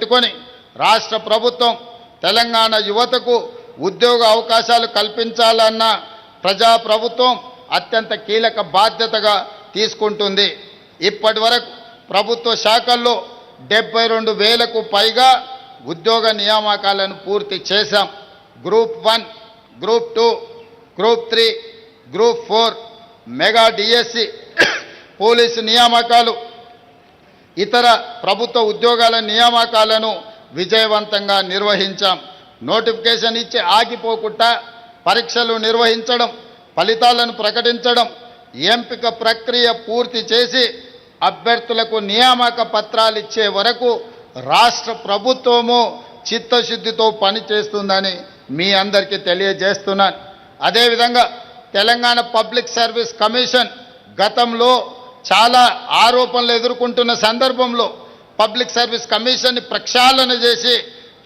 పెట్టుకొని రాష్ట్ర ప్రభుత్వం తెలంగాణ యువతకు ఉద్యోగ అవకాశాలు కల్పించాలన్న ప్రజాప్రభుత్వం అత్యంత కీలక బాధ్యతగా తీసుకుంటుంది. ఇప్పటి వరకు ప్రభుత్వ శాఖల్లో 72,000కు పైగా ఉద్యోగ నియామకాలను పూర్తి చేశాం. Group 1, group 2, group 3, group 4, mega DSC, police నియామకాలు, ఇతర ప్రభుత్వ ఉద్యోగాల నియామకాలను విజయవంతంగా నిర్వహించాం. నోటిఫికేషన్ ఇచ్చి ఆగిపోకుండా పరీక్షలు నిర్వహించడం, ఫలితాలను ప్రకటించడం, ఎంపిక ప్రక్రియ పూర్తి చేసి అభ్యర్థులకు నియామక పత్రాలు ఇచ్చే వరకు రాష్ట్ర ప్రభుత్వము చిత్తశుద్ధితో పనిచేస్తుందని మీ అందరికీ తెలియజేస్తున్నాను. అదేవిధంగా తెలంగాణ పబ్లిక్ సర్వీస్ కమిషన్ గతంలో చాలా ఆరోపణలు ఎదుర్కొంటున్న సందర్భంలో పబ్లిక్ సర్వీస్ కమిషన్ని ప్రక్షాళన చేసి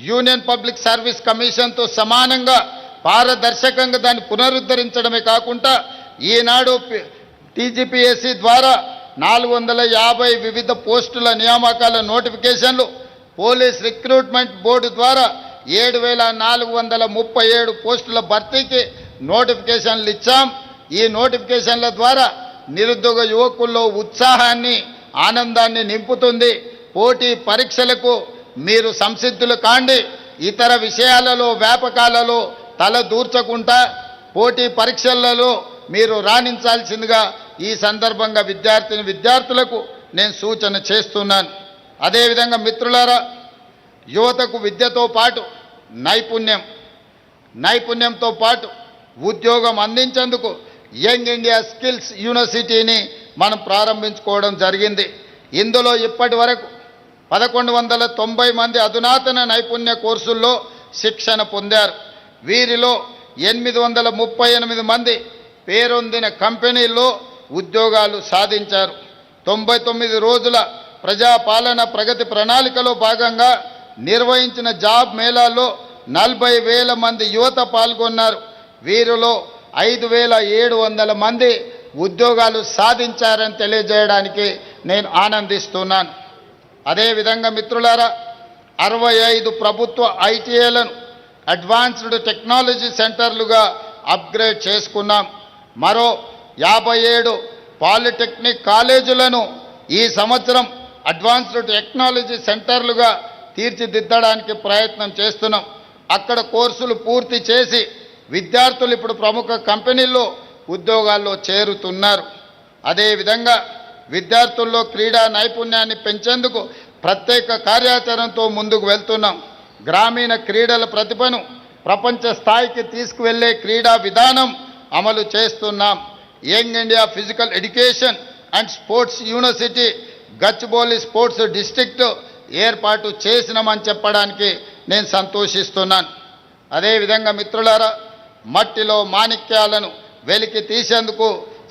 యూనియన్ పబ్లిక్ సర్వీస్ కమిషన్తో సమానంగా పారదర్శకంగా దాన్ని పునరుద్ధరించడమే కాకుండా ఈనాడు టీజీపీఎస్సీ ద్వారా 450 వివిధ పోస్టుల నియామకాల నోటిఫికేషన్లు, పోలీస్ రిక్రూట్మెంట్ బోర్డు ద్వారా 7,437 పోస్టుల భర్తీకి నోటిఫికేషన్లు ఇచ్చాం. ఈ నోటిఫికేషన్ల ద్వారా నిరుద్యోగ యువకుల్లో ఉత్సాహాన్ని, ఆనందాన్ని నింపుతుంది. పోటీ పరీక్షలకు మీరు సంసిద్ధులు కాండి. ఇతర విషయాలలో, వ్యాపకాలలో తల దూర్చకుండా పోటీ పరీక్షలలో మీరు రాణించాల్సిందిగా ఈ సందర్భంగా విద్యార్థులకు నేను సూచన చేస్తున్నాను. అదేవిధంగా మిత్రులారా, యువతకు విద్యతో పాటు నైపుణ్యంతో పాటు ఉద్యోగం అందించేందుకు యంగ్ ఇండియా స్కిల్స్ యూనివర్సిటీని మనం ప్రారంభించుకోవడం జరిగింది. ఇందులో ఇప్పటి వరకు 1190 మంది అధునాతన నైపుణ్య కోర్సుల్లో శిక్షణ పొందారు. వీరిలో 838 మంది పేరొందిన కంపెనీల్లో ఉద్యోగాలు సాధించారు. 99 రోజుల ప్రజాపాలన ప్రగతి ప్రణాళికలో భాగంగా నిర్వహించిన జాబ్ మేళాల్లో 40,000 మంది యువత పాల్గొన్నారు. వీరిలో 5,700 మంది ఉద్యోగాలు సాధించారని తెలియజేయడానికి నేను ఆనందిస్తున్నాను. అదేవిధంగా మిత్రులారా, 65 ప్రభుత్వ ఐటీఐలను అడ్వాన్స్డ్ టెక్నాలజీ సెంటర్లుగా అప్గ్రేడ్ చేసుకున్నాం. మరో 57 పాలిటెక్నిక్ కాలేజీలను ఈ సంవత్సరం అడ్వాన్స్డ్ టెక్నాలజీ సెంటర్లుగా తీర్చిదిద్దడానికి ప్రయత్నం చేస్తున్నాం. అక్కడ కోర్సులు పూర్తి చేసి విద్యార్థులు ఇప్పుడు ప్రముఖ కంపెనీల్లో ఉద్యోగాల్లో చేరుతున్నారు. అదేవిధంగా విద్యార్థుల్లో క్రీడా నైపుణ్యాన్ని పెంచేందుకు ప్రత్యేక కార్యాచరణతో ముందుకు వెళ్తున్నాం. గ్రామీణ క్రీడల ప్రతిభను ప్రపంచ స్థాయికి తీసుకువెళ్లే క్రీడా విధానం అమలు చేస్తున్నాం. Young India physical education and sports university Gachibowli sports district ఏర్పాటు చేసినామని చెప్పడానికి నేను సంతోషిస్తున్నాను. అదేవిధంగా మిత్రులారా, మట్టిలో మాణిక్యాలను వెలికి తీసేందుకు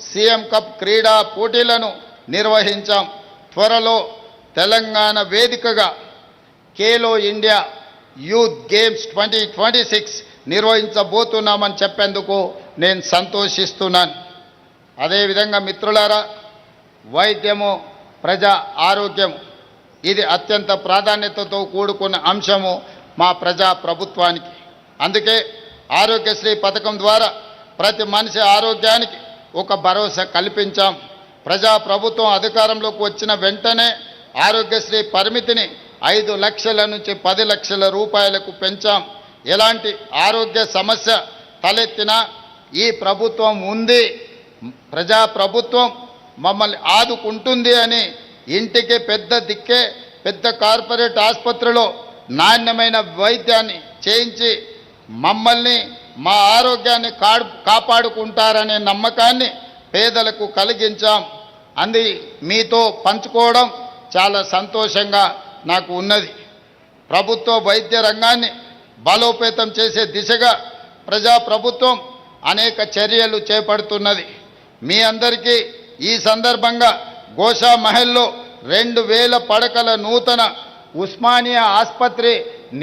సీఎం కప్ క్రీడా పోటీలను నిర్వహించాం. త్వరలో తెలంగాణ వేదికగా ఖేలో ఇండియా యూత్ గేమ్స్ 2026 నిర్వహించబోతున్నామని చెప్పేందుకు నేను సంతోషిస్తున్నాను. అదేవిధంగా మిత్రులారా, వైద్యము, ప్రజా ఆరోగ్యం ఇది అత్యంత ప్రాధాన్యతతో కూడుకున్న అంశము మా ప్రజా ప్రభుత్వానికి. అందుకే ఆరోగ్యశ్రీ పథకం ద్వారా ప్రతి మనిషి ఆరోగ్యానికి ఒక భరోసా కల్పించాం. ప్రజా ప్రభుత్వం అధికారంలోకి వచ్చిన వెంటనే ఆరోగ్యశ్రీ పరిమితిని 5 లక్షల నుంచి 10 లక్షల రూపాయలకు పెంచాం. ఎలాంటి ఆరోగ్య సమస్య తలెత్తినా ఈ ప్రభుత్వం ఉంది, ప్రజా ప్రభుత్వం మమ్మల్ని ఆదుకుంటుంది అని ఇంటికి పెద్ద దిక్కే పెద్ద కార్పొరేట్ ఆసుపత్రిలో నాణ్యమైన వైద్యాన్ని చేయించి మమ్మల్ని, మా ఆరోగ్యాన్ని కాపాడుకుంటారనే నమ్మకాన్ని పేదలకు కలిగించాం. అంది మీతో పంచుకోవడం చాలా సంతోషంగా నాకు ఉన్నది. ప్రభుత్వ వైద్య రంగాన్ని బలోపేతం చేసే దిశగా ప్రజాప్రభుత్వం అనేక చర్యలు చేపడుతున్నది. మీ అందరికీ ఈ సందర్భంగా గోషా మహల్లో 2,000 పడకల నూతన ఉస్మానియా ఆసుపత్రి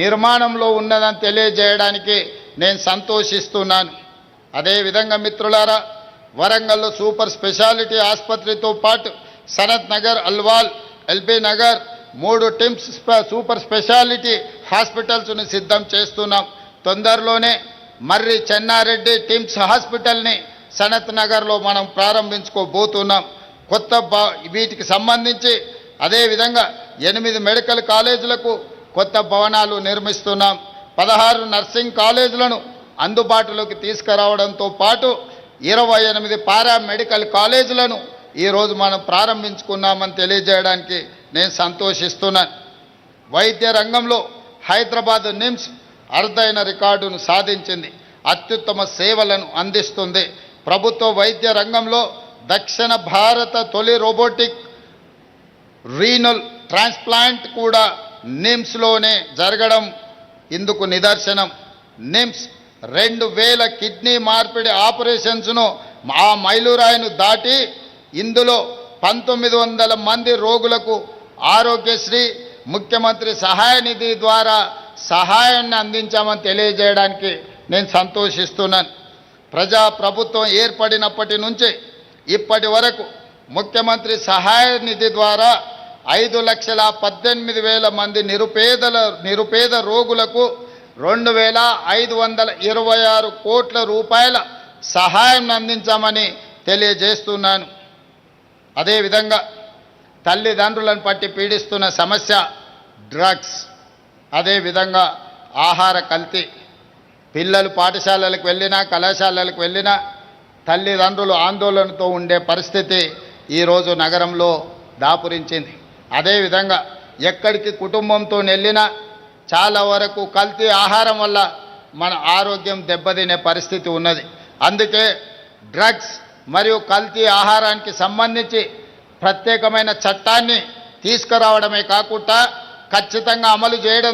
నిర్మాణంలో ఉన్నదని తెలియజేయడానికి నేను సంతోషిస్తున్నాను. అదేవిధంగా మిత్రులారా, వరంగల్లో సూపర్ స్పెషాలిటీ ఆసుపత్రితో పాటు సనత్ నగర్, అల్వాల్, ఎల్బీ నగర్, 3 టిమ్స్ సూపర్ స్పెషాలిటీ హాస్పిటల్స్ను సిద్ధం చేస్తున్నాం. తొందరలోనే మర్రి చెన్నారెడ్డి టిమ్స్ హాస్పిటల్ని సనత్ నగర్లో మనం ప్రారంభించుకోబోతున్నాం. వీటికి సంబంధించి అదేవిధంగా 8 మెడికల్ కాలేజీలకు కొత్త భవనాలు నిర్మిస్తున్నాం. 16 నర్సింగ్ కాలేజీలను అందుబాటులోకి తీసుకురావడంతో పాటు 28 పారామెడికల్ కాలేజీలను ఈరోజు మనం ప్రారంభించుకున్నామని తెలియజేయడానికి నేను సంతోషిస్తున్నాను. వైద్య రంగంలో హైదరాబాద్ నిమ్స్ అరుదైన రికార్డును సాధించింది. అత్యుత్తమ సేవలను అందిస్తుంది. ప్రభుత్వ వైద్య రంగంలో దక్షిణ భారత తొలి రోబోటిక్ రీనల్ ట్రాన్స్ప్లాంట్ కూడా నిమ్స్లోనే జరగడం ఇందుకు నిదర్శనం. నిమ్స్ 2000 కిడ్నీ మార్పిడి ఆపరేషన్స్ను ఆ మైలురాయిను దాటి ఇందులో 1900 మంది రోగులకు ఆరోగ్యశ్రీ ముఖ్యమంత్రి సహాయ నిధి ద్వారా సహాయాన్ని అందించామని తెలియజేయడానికి నేను సంతోషిస్తున్నాను. ప్రభుత్వం ఏర్పడినప్పటి నుంచి ఇప్పటి వరకు ముఖ్యమంత్రి సహాయ నిధి ద్వారా 5,18,000 మంది నిరుపేద రోగులకు 2,526 కోట్ల రూపాయల సహాయం అందించామని తెలియజేస్తున్నాను. అదేవిధంగా తల్లిదండ్రులను పట్టి పీడిస్తున్న సమస్య డ్రగ్స్, అదేవిధంగా ఆహార కల్తీ. పిల్లలు పాఠశాలలకు వెళ్ళినా కళాశాలలకు వెళ్ళినా తల్లిదండ్రులు ఆందోళనతో ఉండే పరిస్థితి ఈరోజు నగరంలో దాపురించింది. అదేవిధంగా ఎక్కడికి కుటుంబంతో వెళ్ళినా చాలా వరకు కల్తీ ఆహారం వల్ల మన ఆరోగ్యం దెబ్బతినే పరిస్థితి ఉన్నది. అందుకే డ్రగ్స్ మరియు కల్తీ ఆహారానికి సంబంధించి ప్రత్యేకమైన చట్టాన్ని తీసుకురావడమే కాకుండా ఖచ్చితంగా అమలు చేయడం